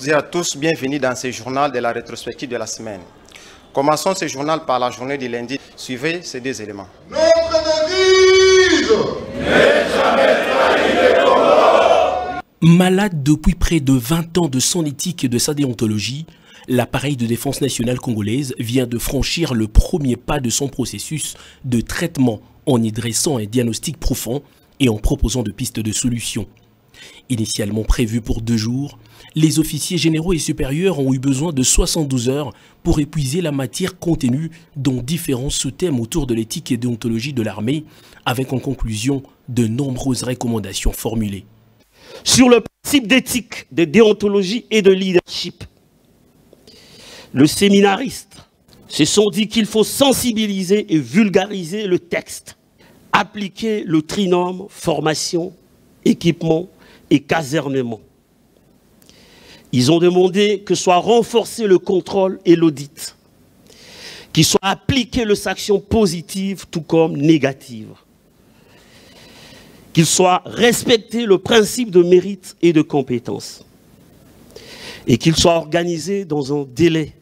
et à tous, bienvenue dans ce journal de la rétrospective de la semaine. Commençons ce journal par la journée du lundi. Suivez ces deux éléments. Notre devise n'est jamais trahi les Congos. Malade depuis près de 20 ans de son éthique et de sa déontologie, l'appareil de défense nationale congolaise vient de franchir le premier pas de son processus de traitement en y dressant un diagnostic profond et en proposant de pistes de solutions. Initialement prévu pour 2 jours, les officiers généraux et supérieurs ont eu besoin de 72 heures pour épuiser la matière contenue dans différents sous-thèmes autour de l'éthique et déontologie de l'armée, avec en conclusion de nombreuses recommandations formulées. Sur le principe d'éthique, de déontologie et de leadership, le séminariste se sont dit qu'il faut sensibiliser et vulgariser le texte, appliquer le trinôme formation, équipement et casernement. Ils ont demandé que soit renforcé le contrôle et l'audit, qu'il soit appliqué les sanctions positives tout comme négatives, qu'il soit respecté le principe de mérite et de compétence, et qu'il soit organisé dans un délai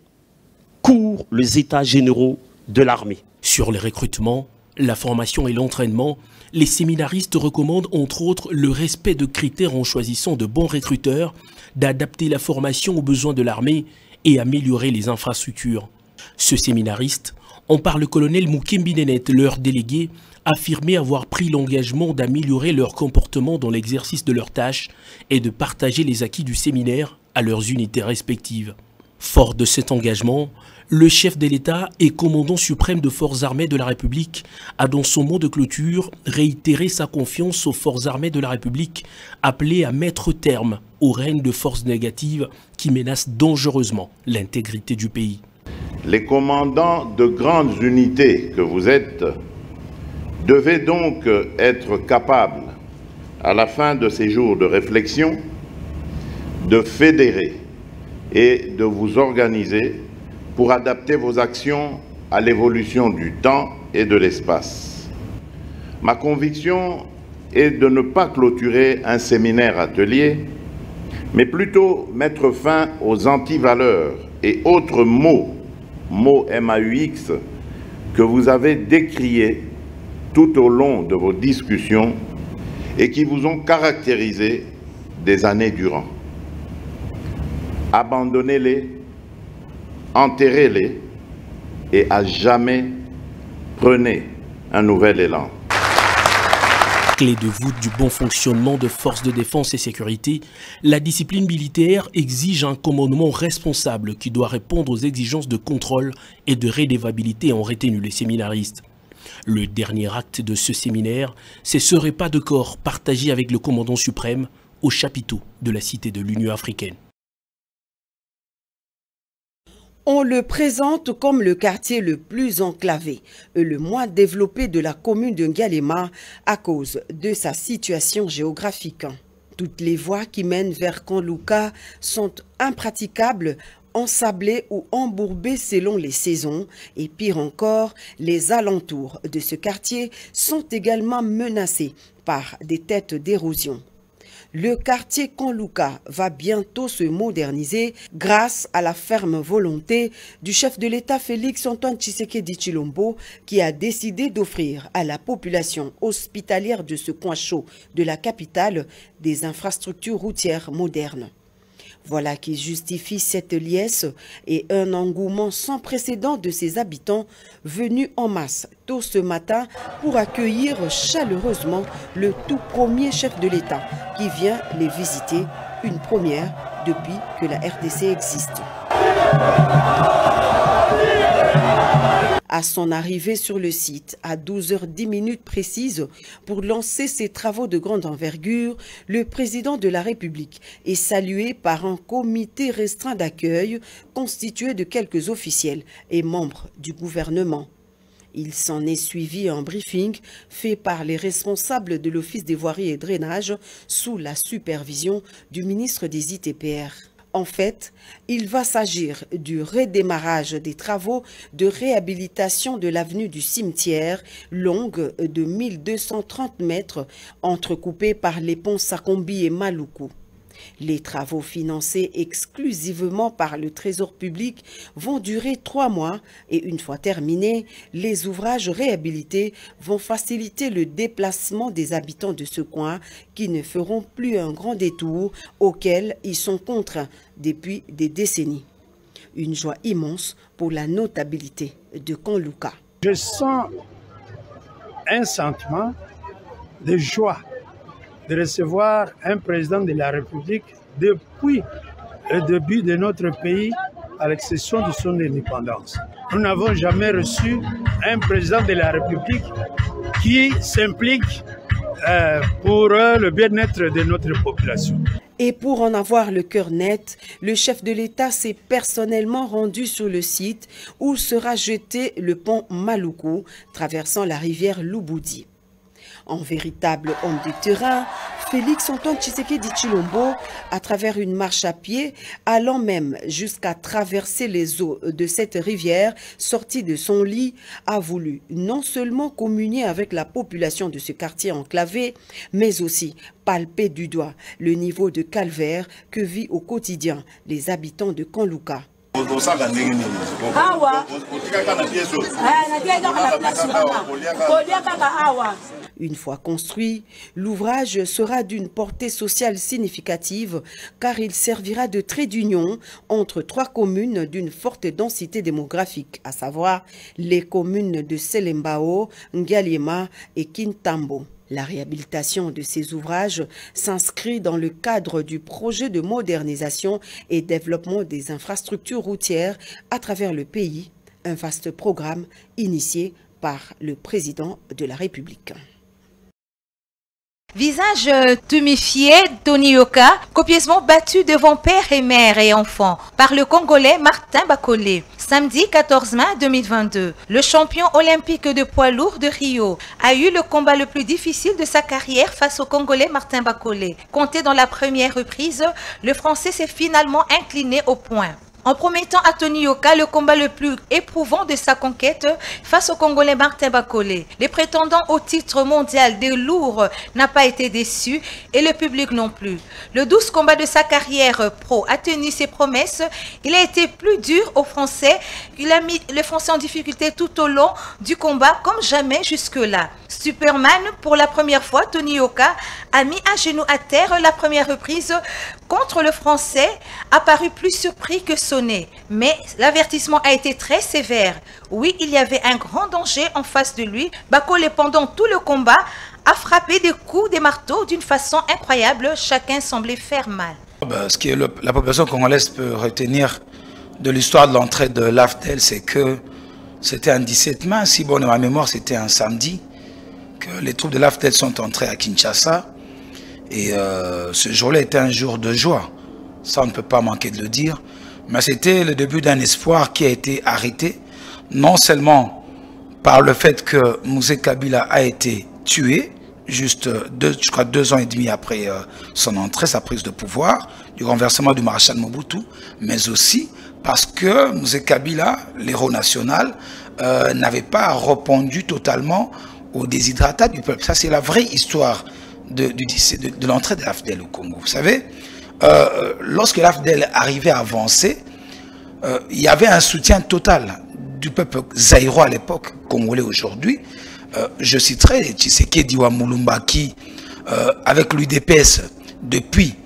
court les états généraux de l'armée. Sur les recrutements, la formation et l'entraînement, les séminaristes recommandent entre autres le respect de critères en choisissant de bons recruteurs, d'adapter la formation aux besoins de l'armée et améliorer les infrastructures. Ce séminariste, en parle le colonel Moukimbi Nenet, leur délégué, affirmait avoir pris l'engagement d'améliorer leur comportement dans l'exercice de leurs tâches et de partager les acquis du séminaire à leurs unités respectives. Fort de cet engagement, le chef de l'État et commandant suprême de forces armées de la République a dans son mot de clôture réitéré sa confiance aux forces armées de la République appelées à mettre terme au règne de forces négatives qui menacent dangereusement l'intégrité du pays. Les commandants de grandes unités que vous êtes devaient donc être capables, à la fin de ces jours de réflexion, de fédérer et de vous organiser pour adapter vos actions à l'évolution du temps et de l'espace. Ma conviction est de ne pas clôturer un séminaire atelier, mais plutôt mettre fin aux antivaleurs et autres mots MAUX, que vous avez décriés tout au long de vos discussions et qui vous ont caractérisé des années durant. Abandonnez-les, enterrez-les et à jamais prenez un nouvel élan. Clé de voûte du bon fonctionnement de forces de défense et sécurité, la discipline militaire exige un commandement responsable qui doit répondre aux exigences de contrôle et de redevabilité, ont retenu les séminaristes. Le dernier acte de ce séminaire, c'est ce repas de corps partagé avec le commandant suprême au chapiteau de la Cité de l'Union africaine. On le présente comme le quartier le plus enclavé et le moins développé de la commune de Ngalema à cause de sa situation géographique. Toutes les voies qui mènent vers Kanlouka sont impraticables, ensablées ou embourbées selon les saisons. Et pire encore, les alentours de ce quartier sont également menacés par des têtes d'érosion. Le quartier Kanlouka va bientôt se moderniser grâce à la ferme volonté du chef de l'État Félix-Antoine Tshisekedi Tshilombo qui a décidé d'offrir à la population hospitalière de ce coin chaud de la capitale des infrastructures routières modernes. Voilà qui justifie cette liesse et un engouement sans précédent de ses habitants venus en masse tôt ce matin pour accueillir chaleureusement le tout premier chef de l'État qui vient les visiter, une première depuis que la RDC existe. À son arrivée sur le site, à 12h10 précises, pour lancer ses travaux de grande envergure, le président de la République est salué par un comité restreint d'accueil constitué de quelques officiels et membres du gouvernement. Il s'en est suivi un briefing fait par les responsables de l'Office des voiries et drainage sous la supervision du ministre des ITPR. En fait, il va s'agir du redémarrage des travaux de réhabilitation de l'avenue du Cimetière, longue de 1230 mètres, entrecoupée par les ponts Sakombi et Maluku. Les travaux financés exclusivement par le Trésor public vont durer 3 mois et une fois terminés, les ouvrages réhabilités vont faciliter le déplacement des habitants de ce coin qui ne feront plus un grand détour auquel ils sont contraints depuis des décennies. Une joie immense pour la notabilité de Kanlouka. Je sens un sentiment de joie de recevoir un président de la République depuis le début de notre pays, à l'exception de son indépendance. Nous n'avons jamais reçu un président de la République qui s'implique pour le bien-être de notre population. Et pour en avoir le cœur net, le chef de l'État s'est personnellement rendu sur le site où sera jeté le pont Maluku, traversant la rivière Lubudi. En véritable homme de terrain, Félix Antoine Tshisekedi Tshilombo, à travers une marche à pied, allant même jusqu'à traverser les eaux de cette rivière, sorti de son lit, a voulu non seulement communier avec la population de ce quartier enclavé, mais aussi palper du doigt le niveau de calvaire que vit au quotidien les habitants de Kanlouka. Une fois construit, l'ouvrage sera d'une portée sociale significative car il servira de trait d'union entre 3 communes d'une forte densité démographique, à savoir les communes de Selembao, Ngaliema et Kintambo. La réhabilitation de ces ouvrages s'inscrit dans le cadre du projet de modernisation et développement des infrastructures routières à travers le pays, un vaste programme initié par le président de la République. Visage tuméfié, Tony Yoka, copieusement battu devant père et mère et enfants par le Congolais Martin Bakolé. Samedi 14 mai 2022, le champion olympique de poids lourd de Rio a eu le combat le plus difficile de sa carrière face au Congolais Martin Bakolé. Compté dans la première reprise, le Français s'est finalement incliné au point. En promettant à Tony Yoka le combat le plus éprouvant de sa conquête face au Congolais Martin Bakolé. Les prétendants au titre mondial des lourds n'a pas été déçu et le public non plus. Le 12 combat de sa carrière pro a tenu ses promesses. Il a été plus dur aux Français. Il a mis les Français en difficulté tout au long du combat comme jamais jusque-là. Superman, pour la première fois, Tony Yoka a mis un genou à terre la première reprise contre le Français, apparu plus surpris que sonné. Mais l'avertissement a été très sévère. Oui, il y avait un grand danger en face de lui. Bakolé, pendant tout le combat, a frappé des coups, des marteaux d'une façon incroyable. Chacun semblait faire mal. Ce que la population congolaise peut retenir de l'histoire de l'entrée de l'AFDEL, c'est que c'était un 17 mai, si bon de ma mémoire, c'était un samedi, que les troupes de l'AFDEL sont entrées à Kinshasa. Et ce jour-là était un jour de joie, ça on ne peut pas manquer de le dire, mais c'était le début d'un espoir qui a été arrêté, non seulement par le fait que Mouzé Kabila a été tué, juste je crois 2 ans et demi après son entrée, sa prise de pouvoir, du renversement du maréchal Mobutu, mais aussi parce que Mouzé Kabila, l'héros national, n'avait pas répondu totalement aux déshydratats du peuple. Ça c'est la vraie histoire de l'entrée de l'AFDEL au Congo. Vous savez, lorsque l'AFDEL arrivait à avancer, il y avait un soutien total du peuple zaïrois à l'époque, congolais aujourd'hui. Je citerai Tshisekedi Mulumba qui, avec l'UDPS, depuis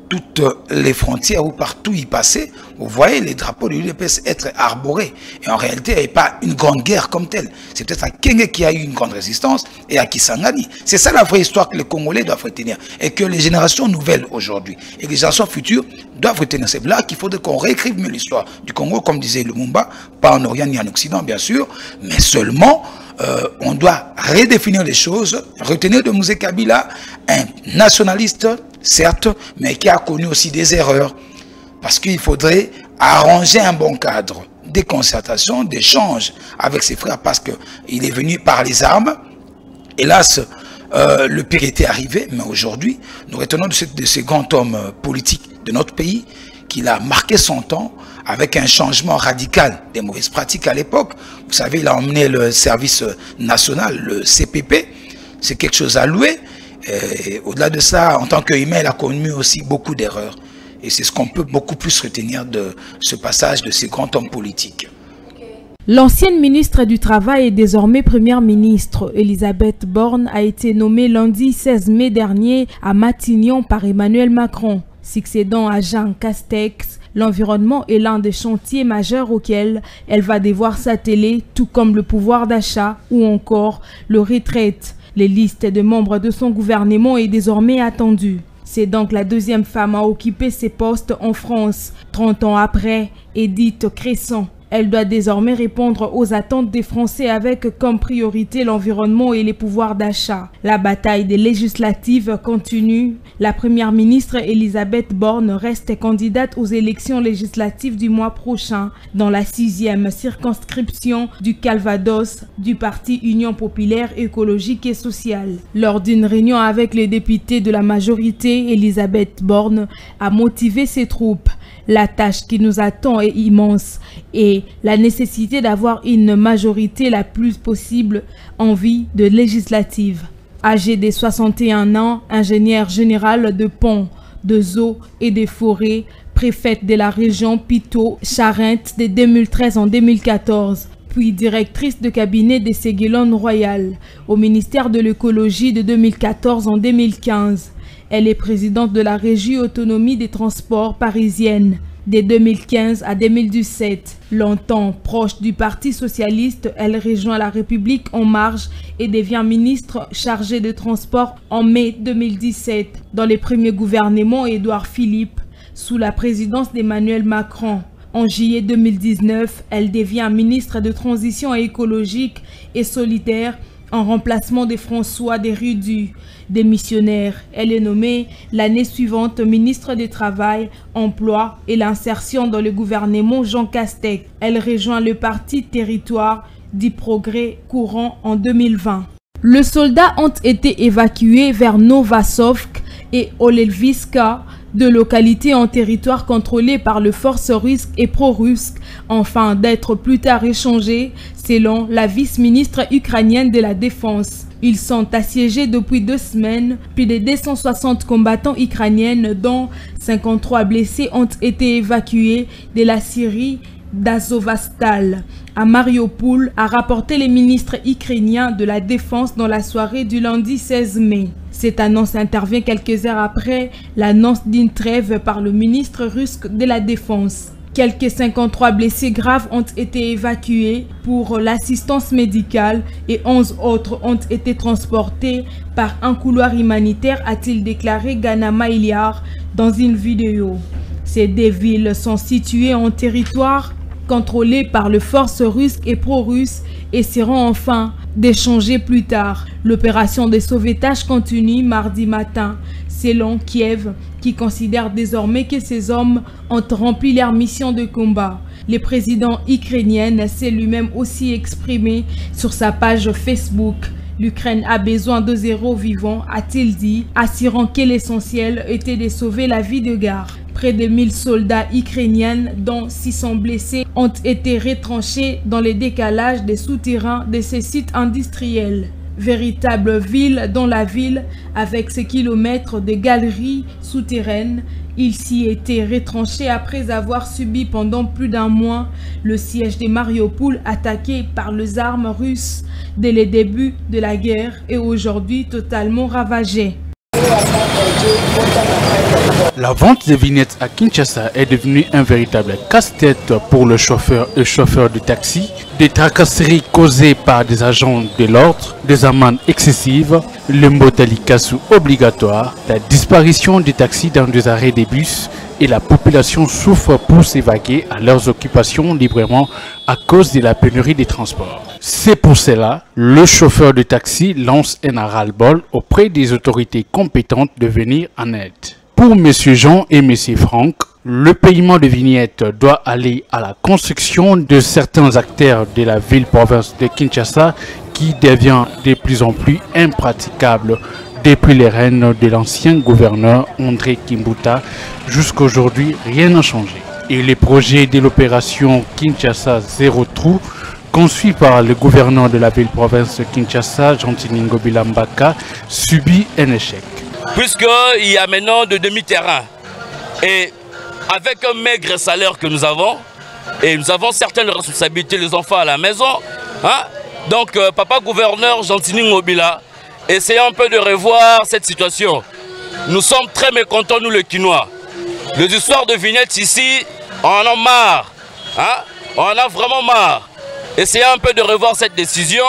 toutes les frontières où partout il passait, vous voyez les drapeaux de l'UDPS être arborés. Et en réalité, il n'y avait pas une grande guerre comme telle. C'est peut-être à Kenge qui a eu une grande résistance et à Kisangani. C'est ça la vraie histoire que les Congolais doivent retenir. Et que les générations nouvelles aujourd'hui et les générations futures doivent retenir. C'est là qu'il faudrait qu'on réécrive mieux l'histoire du Congo, comme disait Lumumba, pas en Orient ni en Occident, bien sûr, mais seulement on doit redéfinir les choses, retenir de Mouzé Kabila un nationaliste, certes, mais qui a connu aussi des erreurs. Parce qu'il faudrait arranger un bon cadre, des concertations, d'échanges avec ses frères, parce qu'il est venu par les armes. Hélas, le pire était arrivé, mais aujourd'hui, nous retenons de ce grand homme politique de notre pays, qu'il a marqué son temps avec un changement radical des mauvaises pratiques à l'époque. Vous savez, il a emmené le service national, le CPP, c'est quelque chose à louer. Au-delà de ça, en tant qu'humain, il a commis aussi beaucoup d'erreurs. Et c'est ce qu'on peut beaucoup plus retenir de ce passage de ces grands hommes politiques. L'ancienne ministre du Travail et désormais première ministre, Elisabeth Borne, a été nommée lundi 16 mai dernier à Matignon par Emmanuel Macron. Succédant à Jean Castex, l'environnement est l'un des chantiers majeurs auxquels elle va devoir s'atteler, tout comme le pouvoir d'achat ou encore le retraite. Les listes de membres de son gouvernement est désormais attendue. C'est donc la deuxième femme à occuper ces postes en France. 30 ans après, Edith Cresson. Elle doit désormais répondre aux attentes des Français avec comme priorité l'environnement et les pouvoirs d'achat. La bataille des législatives continue. La première ministre Elisabeth Borne reste candidate aux élections législatives du mois prochain dans la 6e circonscription du Calvados du parti Union populaire écologique et sociale. Lors d'une réunion avec les députés de la majorité, Elisabeth Borne a motivé ses troupes. La tâche qui nous attend est immense et la nécessité d'avoir une majorité la plus possible en vue de législative. Âgée de 61 ans, ingénieure générale de ponts, de eaux et des forêts, préfète de la région Pito-Charentes de 2013 en 2014, puis directrice de cabinet des Séguélones Royales au ministère de l'écologie de 2014 en 2015. Elle est présidente de la Régie Autonomie des Transports parisienne de 2015 à 2017. Longtemps proche du Parti socialiste, elle rejoint la République en marche et devient ministre chargée des Transports en mai 2017 dans les premiers gouvernements Édouard Philippe sous la présidence d'Emmanuel Macron. En juillet 2019, elle devient ministre de Transition écologique et solidaire en remplacement de François Desrudu, démissionnaire. Elle est nommée l'année suivante ministre du Travail, Emploi et l'Insertion dans le gouvernement Jean Castex. Elle rejoint le parti Territoire du Progrès courant en 2020. Les soldats ont été évacués vers Novasovsk et Olelviska, deux localités en territoire contrôlées par les forces russes et pro-russes, afin d'être plus tard échangés, selon la vice-ministre ukrainienne de la Défense. Ils sont assiégés depuis 2 semaines. Plus de 260 combattants ukrainiens, dont 53 blessés, ont été évacués de la Syrie d'Azovstal à Mariupol, a rapporté le ministre ukrainien de la Défense dans la soirée du lundi 16 mai. Cette annonce intervient quelques heures après l'annonce d'une trêve par le ministre russe de la Défense. Quelques 53 blessés graves ont été évacués pour l'assistance médicale et 11 autres ont été transportés par un couloir humanitaire, a-t-il déclaré Ganama Iliar dans une vidéo. Ces 2 villes sont situées en territoire contrôlé par les forces russes et pro-russes et seront enfin d'échanger plus tard. L'opération de sauvetage continue mardi matin, selon Kiev, qui considère désormais que ces hommes ont rempli leur mission de combat. Le président ukrainien s'est lui-même aussi exprimé sur sa page Facebook. L'Ukraine a besoin de héros vivants, a-t-il dit, assurant que l'essentiel était de sauver la vie de guerre. Près de 1000 soldats ukrainiens, dont 600 blessés, ont été retranchés dans les décalages des souterrains de ces sites industriels. Véritable ville dans la ville, avec ses kilomètres de galeries souterraines, il s'y était retranché après avoir subi pendant plus d'1 mois le siège de Mariupol attaqué par les armes russes dès le début de la guerre et aujourd'hui totalement ravagé. La vente des vignettes à Kinshasa est devenue un véritable casse-tête pour le chauffeur et chauffeurs de taxi. Des tracasseries causées par des agents de l'ordre, des amendes excessives, le mbotalikasu obligatoire, la disparition des taxis dans des arrêts des bus et la population souffre pour s'évacuer à leurs occupations librement à cause de la pénurie des transports. C'est pour cela, le chauffeur de taxi lance un ras-le-bol auprès des autorités compétentes de venir en aide. Pour M. Jean et M. Franck, le paiement de vignettes doit aller à la construction de certains acteurs de la ville-province de Kinshasa qui devient de plus en plus impraticable depuis les règnes de l'ancien gouverneur André Kimbuta. Jusqu'à aujourd'hui, rien n'a changé. Et les projets de l'opération Kinshasa Zéro Trou conçu par le gouverneur de la ville-province de Kinshasa, Gentini Ngobila Mbaka, subit un échec. Puisqu'il y a maintenant de demi-terrain et avec un maigre salaire que nous avons, et nous avons certaines responsabilités, les enfants à la maison, hein? Donc papa gouverneur Gentini Ngobila, essayons un peu de revoir cette situation. Nous sommes très mécontents, nous les Kinois. Les histoires de vignettes ici, on en a marre. Hein? On en a vraiment marre. Essayons un peu de revoir cette décision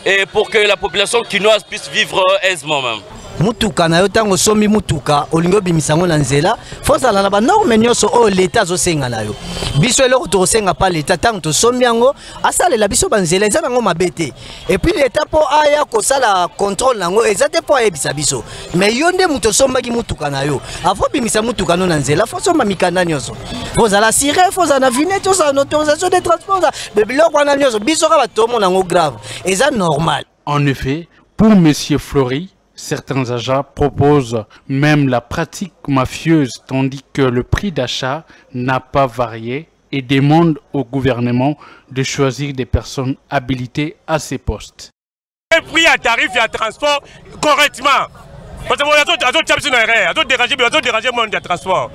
et pour que la population quinoise puisse vivre aisément même. Mutuka na yo tango sombi mutuka olingo bimisango na nzela fosa la ba norme nyoso o l'état zo senga na yo biso eloko to senga pa l'état tango to sombi yango asale la biso banzela ezana ngo mabete et puis l'état po aya ko sala contrôle nango ezate po ebisa biso mais yonde muto somba ki mutuka na yo afo bimisa mutuka no na nzela fosa ma mikanda nyoso fosa la sirène fosa na vinette fosa na autorisation de transport de biloko na nyoso biso ka ba tomo nango grave eza normal. En effet, pour monsieur Fleury, certains agents proposent même la pratique mafieuse tandis que le prix d'achat n'a pas varié et demandent au gouvernement de choisir des personnes habilitées à ces postes. Un prix à tarif et à transport correctement. Parce que vous avez dérangé le monde du transport.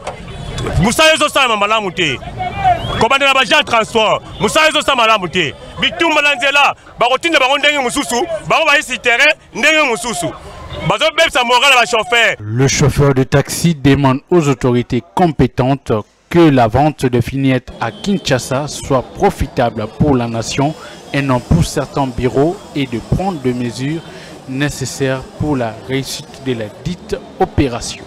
Vous savez que ça m'a monté. Comment on a déjà transport. Vous savez que ça m'a monté. Bitou Malanzela, Barotine de Baron Dengue Moussoussou, Baron Baïsi Terre, Dengue Moussoussou. Le chauffeur de taxi demande aux autorités compétentes que la vente de vignettes à Kinshasa soit profitable pour la nation et non pour certains bureaux et de prendre des mesures nécessaires pour la réussite de la dite opération.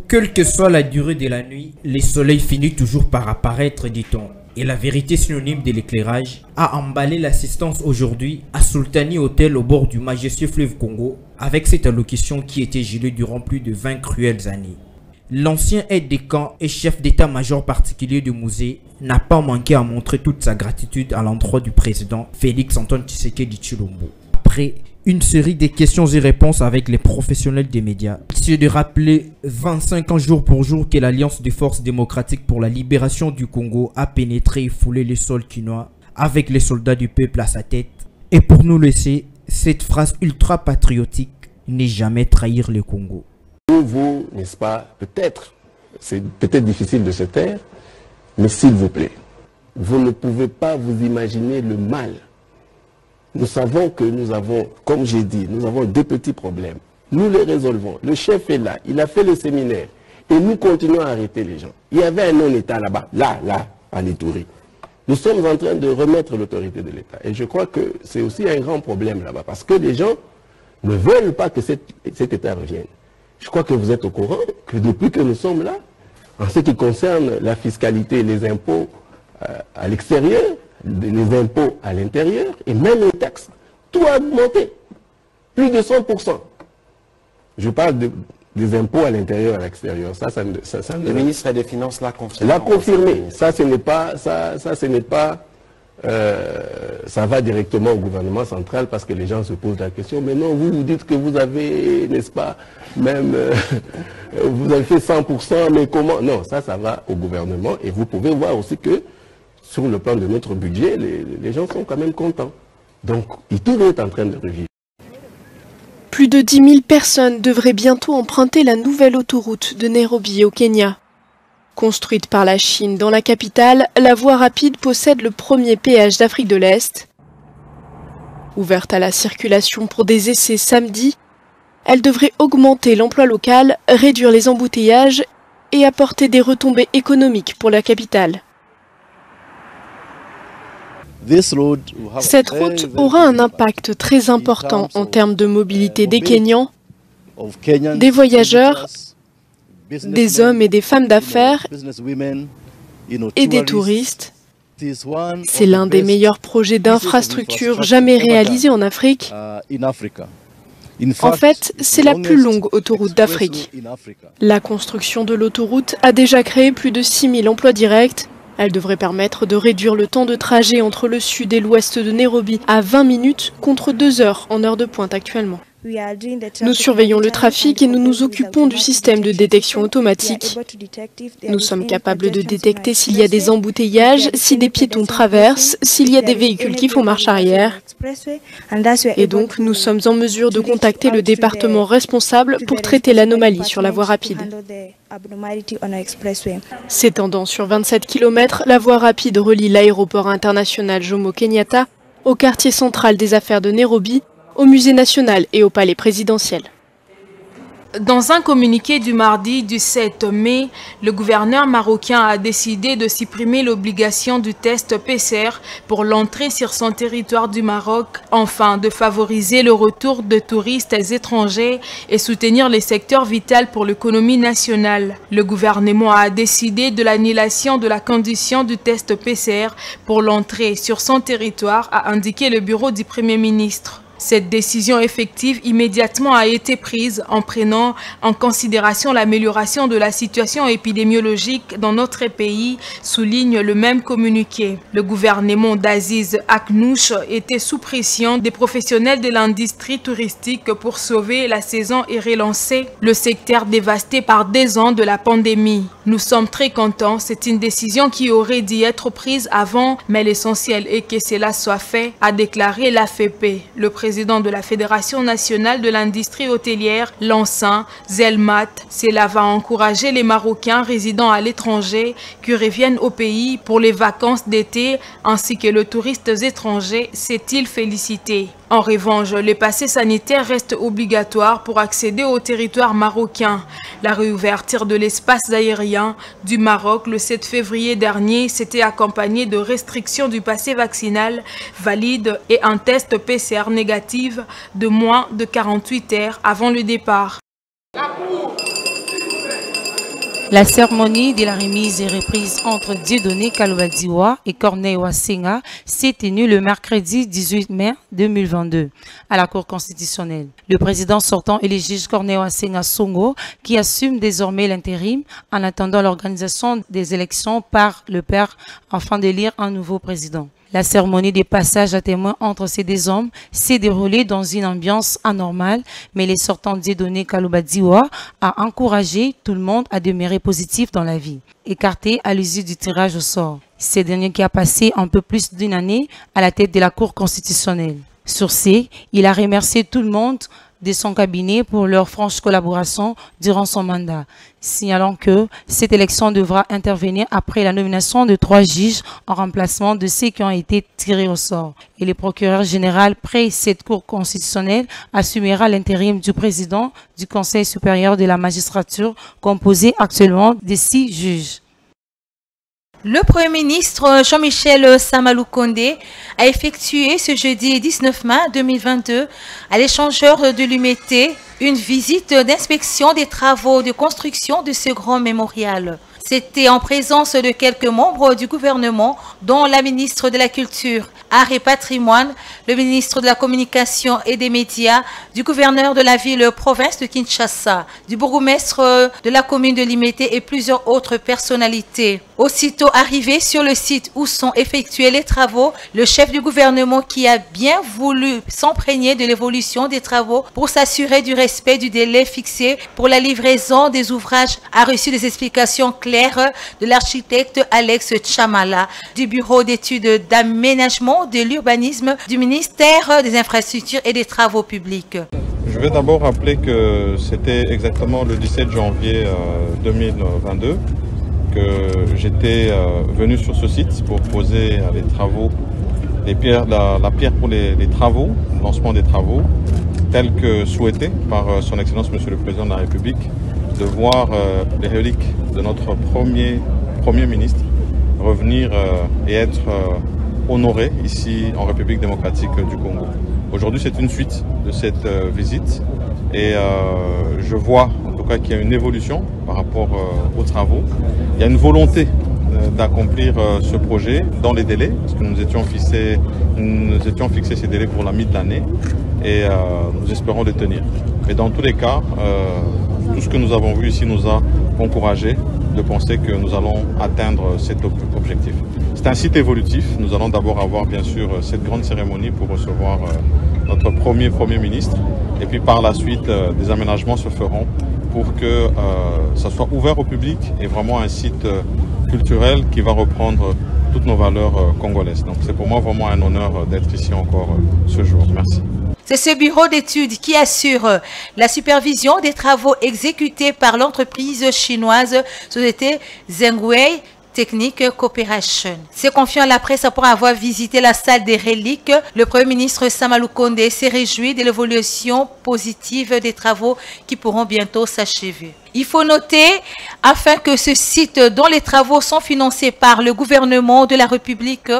Quelle que soit la durée de la nuit, le soleil finit toujours par apparaître, dit-on. Et la vérité synonyme de l'éclairage a emballé l'assistance aujourd'hui à Sultani Hotel au bord du majestueux fleuve Congo avec cette allocution qui était gelée durant plus de 20 cruelles années. L'ancien aide-de-camp et chef d'état-major particulier du musée n'a pas manqué à montrer toute sa gratitude à l'endroit du président Félix Antoine Tshisekedi Tshilombo. Après une série de questions et réponses avec les professionnels des médias, c'est de rappeler 25 ans jour pour jour que l'Alliance des forces démocratiques pour la libération du Congo a pénétré et foulé les sols quinois avec les soldats du peuple à sa tête. Et pour nous laisser cette phrase ultra patriotique, n'est jamais trahir le Congo. Vous, n'est-ce pas, peut-être, c'est peut-être difficile de se taire, mais s'il vous plaît, vous ne pouvez pas vous imaginer le mal. Nous savons que nous avons, comme j'ai dit, nous avons deux petits problèmes. Nous les résolvons. Le chef est là, il a fait le séminaire. Et nous continuons à arrêter les gens. Il y avait un non-État là-bas, là, à l'Ituri. Nous sommes en train de remettre l'autorité de l'État. Et je crois que c'est aussi un grand problème là-bas. Parce que les gens ne veulent pas que cet État revienne. Je crois que vous êtes au courant que depuis que nous sommes là, en ce qui concerne la fiscalité et les impôts à l'extérieur, les impôts à l'intérieur et même les taxes, tout a augmenté. Plus de 100%. Je parle des impôts à l'intérieur et à l'extérieur. Le ministre des Finances l'a confirmé. L'a confirmé. Ça, ce n'est pas... ça va directement au gouvernement central parce que les gens se posent la question. Mais non, vous vous dites que vous avez, n'est-ce pas, même... vous avez fait 100%, mais comment? Non, ça va au gouvernement. Et vous pouvez voir aussi que sur le plan de notre budget, les gens sont quand même contents. Donc, tout est en train de revivre. Plus de 10 000 personnes devraient bientôt emprunter la nouvelle autoroute de Nairobi au Kenya. Construite par la Chine dans la capitale, la voie rapide possède le premier péage d'Afrique de l'Est. Ouverte à la circulation pour des essais samedi, elle devrait augmenter l'emploi local, réduire les embouteillages et apporter des retombées économiques pour la capitale. Cette route aura un impact très important en termes de mobilité des Kenyans, des voyageurs, des hommes et des femmes d'affaires et des touristes. C'est l'un des meilleurs projets d'infrastructure jamais réalisés en Afrique. En fait, c'est la plus longue autoroute d'Afrique. La construction de l'autoroute a déjà créé plus de 6 000 emplois directs. Elle devrait permettre de réduire le temps de trajet entre le sud et l'ouest de Nairobi à 20 minutes contre 2 heures en heure de pointe actuellement. Nous surveillons le trafic et nous nous occupons du système de détection automatique. Nous sommes capables de détecter s'il y a des embouteillages, si des piétons traversent, s'il y a des véhicules qui font marche arrière. Et donc, nous sommes en mesure de contacter le département responsable pour traiter l'anomalie sur la voie rapide. S'étendant sur 27 km, la voie rapide relie l'aéroport international Jomo Kenyatta au quartier central des affaires de Nairobi, au musée national et au palais présidentiel. Dans un communiqué du mardi du 7 mai, le gouverneur marocain a décidé de supprimer l'obligation du test PCR pour l'entrée sur son territoire du Maroc, afin de favoriser le retour de touristes étrangers et soutenir les secteurs vitaux pour l'économie nationale. Le gouvernement a décidé de l'annulation de la condition du test PCR pour l'entrée sur son territoire, a indiqué le bureau du Premier ministre. Cette décision effective immédiatement a été prise en prenant en considération l'amélioration de la situation épidémiologique dans notre pays, souligne le même communiqué. Le gouvernement d'Aziz Aknouch était sous pression des professionnels de l'industrie touristique pour sauver la saison et relancer le secteur dévasté par 2 ans de la pandémie. Nous sommes très contents, c'est une décision qui aurait dû être prise avant, mais l'essentiel est que cela soit fait, a déclaré l'AFP. Le président de la Fédération nationale de l'industrie hôtelière, Lansin, Zelmat, cela va encourager les Marocains résidant à l'étranger qui reviennent au pays pour les vacances d'été ainsi que les touristes étrangers, s'est-il félicité. En revanche, les passés sanitaires restent obligatoires pour accéder au territoire marocain. La réouverture de l'espace aérien du Maroc le 7 février dernier s'était accompagnée de restrictions du passé vaccinal valide et un test PCR négatif de moins de 48 heures avant le départ. La cérémonie de la remise et reprise entre Dieudonné Kalobadiwa et Corneille Wasenga s'est tenue le mercredi 18 mai 2022 à la Cour constitutionnelle. Le président sortant est le juge Corneille Wasenga Songo qui assume désormais l'intérim en attendant l'organisation des élections par le père afin d'élire un nouveau président. La cérémonie de passage à témoin entre ces 2 hommes s'est déroulée dans une ambiance anormale, mais les sortants Dieudonné Kalobadiwa a encouragé tout le monde à demeurer positif dans la vie, écarté à l'issue du tirage au sort. C'est dernier qui a passé un peu plus d'1 année à la tête de la Cour constitutionnelle. Sur ce, il a remercié tout le monde de son cabinet pour leur franche collaboration durant son mandat, signalant que cette élection devra intervenir après la nomination de 3 juges en remplacement de ceux qui ont été tirés au sort. Et le procureur général, près cette Cour constitutionnelle, assumera l'intérim du président du Conseil supérieur de la magistrature, composé actuellement de 6 juges. Le Premier ministre Jean-Michel Samaloukonde a effectué ce jeudi 19 mai 2022 à l'échangeur de l'Umété une visite d'inspection des travaux de construction de ce grand mémorial. C'était en présence de quelques membres du gouvernement, dont la ministre de la Culture, Arts et Patrimoine, le ministre de la Communication et des Médias, du gouverneur de la ville-province de Kinshasa, du bourgmestre de la commune de Limete et plusieurs autres personnalités. Aussitôt arrivé sur le site où sont effectués les travaux, le chef du gouvernement qui a bien voulu s'imprégner de l'évolution des travaux pour s'assurer du respect du délai fixé pour la livraison des ouvrages a reçu des explications claires de l'architecte Alex Chamala du bureau d'études d'aménagement de l'urbanisme du ministère des Infrastructures et des Travaux publics. Je vais d'abord rappeler que c'était exactement le 17 janvier 2022 que j'étais venu sur ce site pour poser les travaux, la pierre pour les travaux, le lancement des travaux, tel que souhaité par son Excellence Monsieur le Président de la République, de voir les reliques de notre premier ministre revenir et être honoré ici en République démocratique du Congo. Aujourd'hui, c'est une suite de cette visite et je vois en tout cas qu'il y a une évolution par rapport aux travaux. Il y a une volonté d'accomplir ce projet dans les délais, parce que nous étions fixés ces délais pour la mi de l'année et nous espérons les tenir. Mais dans tous les cas, tout ce que nous avons vu ici nous a encouragés de penser que nous allons atteindre cet objectif. C'est un site évolutif. Nous allons d'abord avoir bien sûr cette grande cérémonie pour recevoir notre Premier ministre. Et puis par la suite, des aménagements se feront pour que ça soit ouvert au public et vraiment un site culturel qui va reprendre toutes nos valeurs congolaises. Donc c'est pour moi vraiment un honneur d'être ici encore ce jour. Merci. C'est ce bureau d'études qui assure la supervision des travaux exécutés par l'entreprise chinoise société Zhengwei Technique Cooperation. Se confiant à la presse après avoir visité la salle des reliques, le Premier ministre Sama Lukonde s'est réjoui de l'évolution positive des travaux qui pourront bientôt s'achever. Il faut noter, afin que ce site dont les travaux sont financés par le gouvernement de la République,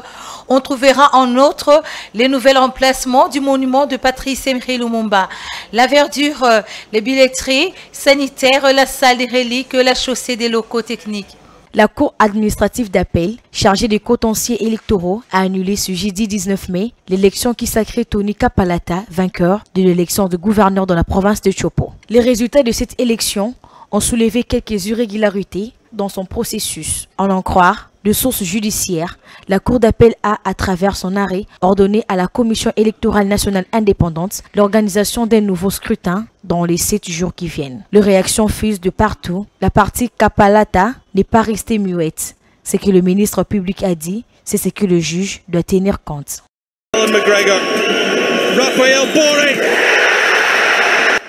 on trouvera en outre les nouveaux emplacements du monument de Patrice Emery Lumumba, la verdure, les billetteries sanitaires, la salle des reliques, la chaussée des locaux techniques. La Cour administrative d'appel, chargée des contentieux électoraux, a annulé ce jeudi 19 mai l'élection qui sacrait Tony Kapalata, vainqueur de l'élection de gouverneur dans la province de Chopo. Les résultats de cette élection ont soulevé quelques irrégularités dans son processus. En en croire de sources judiciaires, la Cour d'appel a, à travers son arrêt, ordonné à la Commission électorale nationale indépendante l'organisation d'un nouveau scrutin dans les 7 jours qui viennent. Les réactions fusent de partout. La partie Kapalata n'est pas restée muette. Ce que le ministre public a dit, c'est ce que le juge doit tenir compte.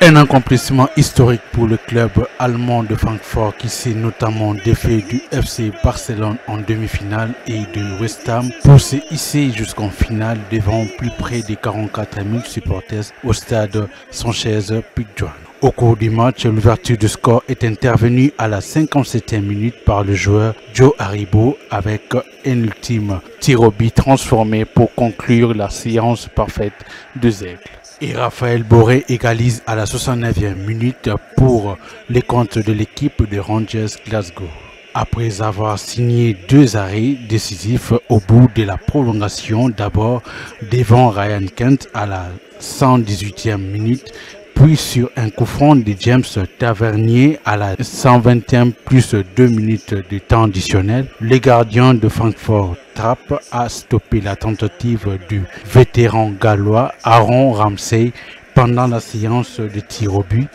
Un accomplissement historique pour le club allemand de Francfort qui s'est notamment défait du FC Barcelone en demi-finale et de West Ham pour se hisser jusqu'en finale devant plus près de 44 000 supporters au stade Sanchez-Pizjuan. Au cours du match, l'ouverture du score est intervenue à la 57e minute par le joueur Joe Haribo avec un ultime tir au but transformé pour conclure la séance parfaite de Zègle. Et Raphaël Boré égalise à la 69e minute pour les comptes de l'équipe de Rangers Glasgow. Après avoir signé 2 arrêts décisifs au bout de la prolongation, d'abord devant Ryan Kent à la 118e minute, puis sur un coup franc de James Tavernier à la 120e plus 2 minutes de temps additionnel, le gardien de Francfort Trapp a stoppé la tentative du vétéran gallois Aaron Ramsey pendant la séance de tir au but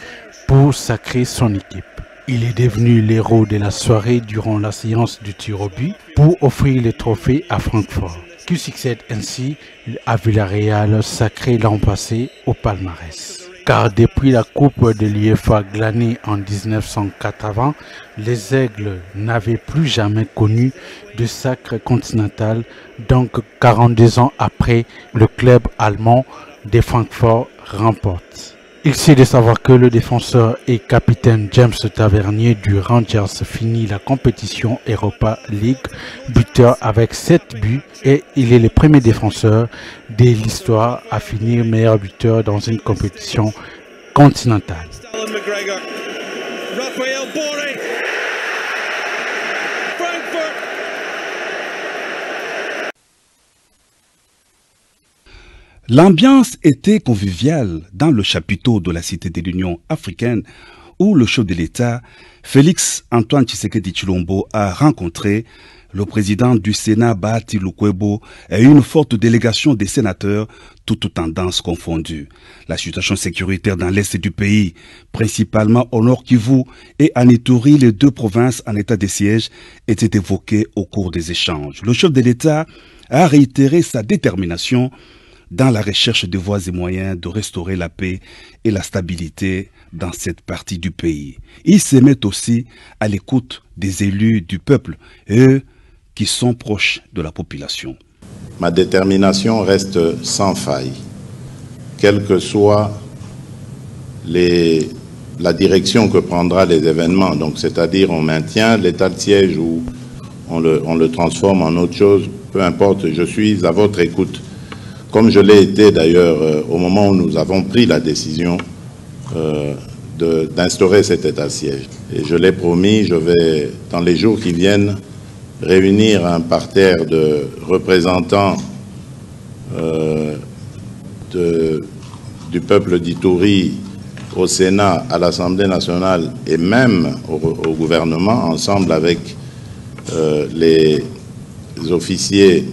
pour sacrer son équipe. Il est devenu l'héros de la soirée durant la séance de tir au but pour offrir le trophée à Francfort, qui succède ainsi à Villarreal sacré l'an passé au palmarès. Car depuis la Coupe de l'UEFA glanée en 1980, les Aigles n'avaient plus jamais connu de sacre continental, donc 42 ans après, le club allemand de Francfort remporte. Il s'est de savoir que le défenseur et capitaine James Tavernier du Rangers finit la compétition Europa League buteur avec 7 buts et il est le premier défenseur de l'histoire à finir meilleur buteur dans une compétition continentale. L'ambiance était conviviale dans le chapiteau de la Cité de l'Union africaine où le chef de l'État, Félix Antoine Tshisekedi Tshilombo, a rencontré le président du Sénat, Bahati Lukwebo, et une forte délégation des sénateurs, toutes tendances confondues. La situation sécuritaire dans l'est du pays, principalement au Nord Kivu et en Ituri, les 2 provinces en état de siège, était évoquée au cours des échanges. Le chef de l'État a réitéré sa détermination dans la recherche de voies et moyens de restaurer la paix et la stabilité dans cette partie du pays. Il se met aussi à l'écoute des élus du peuple, eux qui sont proches de la population. Ma détermination reste sans faille, quelle que soit la direction que prendra les événements. Donc, c'est-à-dire on maintient l'état de siège ou on le transforme en autre chose, peu importe, je suis à votre écoute. Comme je l'ai été d'ailleurs au moment où nous avons pris la décision d'instaurer cet état de siège. Et je l'ai promis, je vais, dans les jours qui viennent, réunir un parterre de représentants du peuple d'Ituri au Sénat, à l'Assemblée nationale et même au gouvernement, ensemble avec les officiers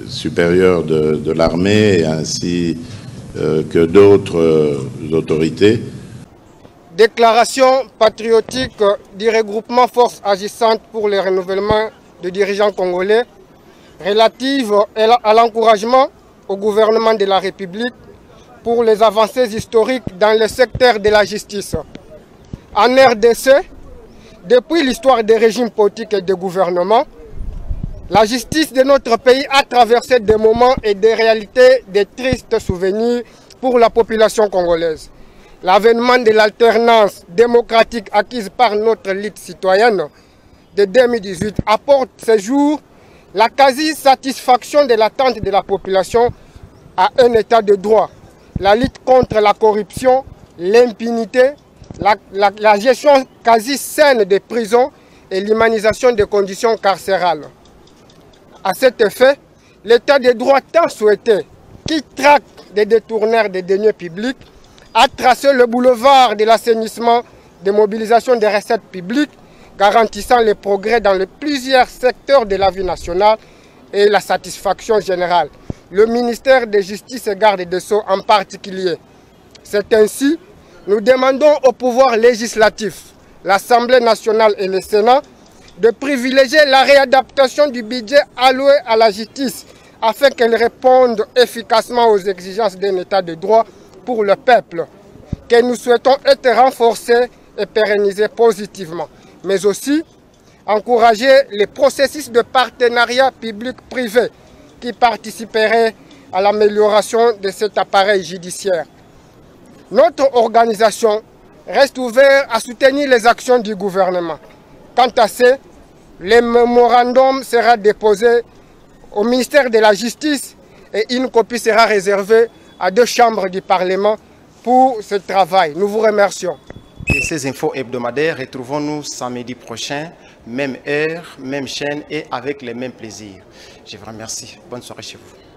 supérieurs de l'armée ainsi que d'autres autorités. Déclaration patriotique du regroupement Force agissante pour le renouvellement de dirigeants congolais relative à l'encouragement au gouvernement de la République pour les avancées historiques dans le secteur de la justice. En RDC, depuis l'histoire des régimes politiques et des gouvernements, la justice de notre pays a traversé des moments et des réalités, des tristes souvenirs pour la population congolaise. L'avènement de l'alternance démocratique acquise par notre lutte citoyenne de 2018 apporte ce jour la quasi-satisfaction de l'attente de la population à un état de droit. La lutte contre la corruption, l'impunité, la gestion quasi saine des prisons et l'humanisation des conditions carcérales. À cet effet, l'état de droit tant souhaité, qui traque des détourneurs des deniers publics, a tracé le boulevard de l'assainissement, de mobilisation des recettes publiques, garantissant les progrès dans plusieurs secteurs de la vie nationale et la satisfaction générale. Le ministère de Justice et Garde des Sceaux en particulier. C'est ainsi, nous demandons au pouvoir législatif, l'Assemblée nationale et le Sénat, de privilégier la réadaptation du budget alloué à la justice afin qu'elle réponde efficacement aux exigences d'un état de droit pour le peuple, que nous souhaitons être renforcés et pérennisés positivement, mais aussi encourager les processus de partenariat public-privé qui participeraient à l'amélioration de cet appareil judiciaire. Notre organisation reste ouverte à soutenir les actions du gouvernement. Quant à ce, le mémorandum sera déposé au ministère de la Justice et une copie sera réservée à 2 chambres du Parlement pour ce travail. Nous vous remercions. Et ces infos hebdomadaires, retrouvons-nous samedi prochain, même heure, même chaîne et avec les mêmes plaisirs. Je vous remercie. Bonne soirée chez vous.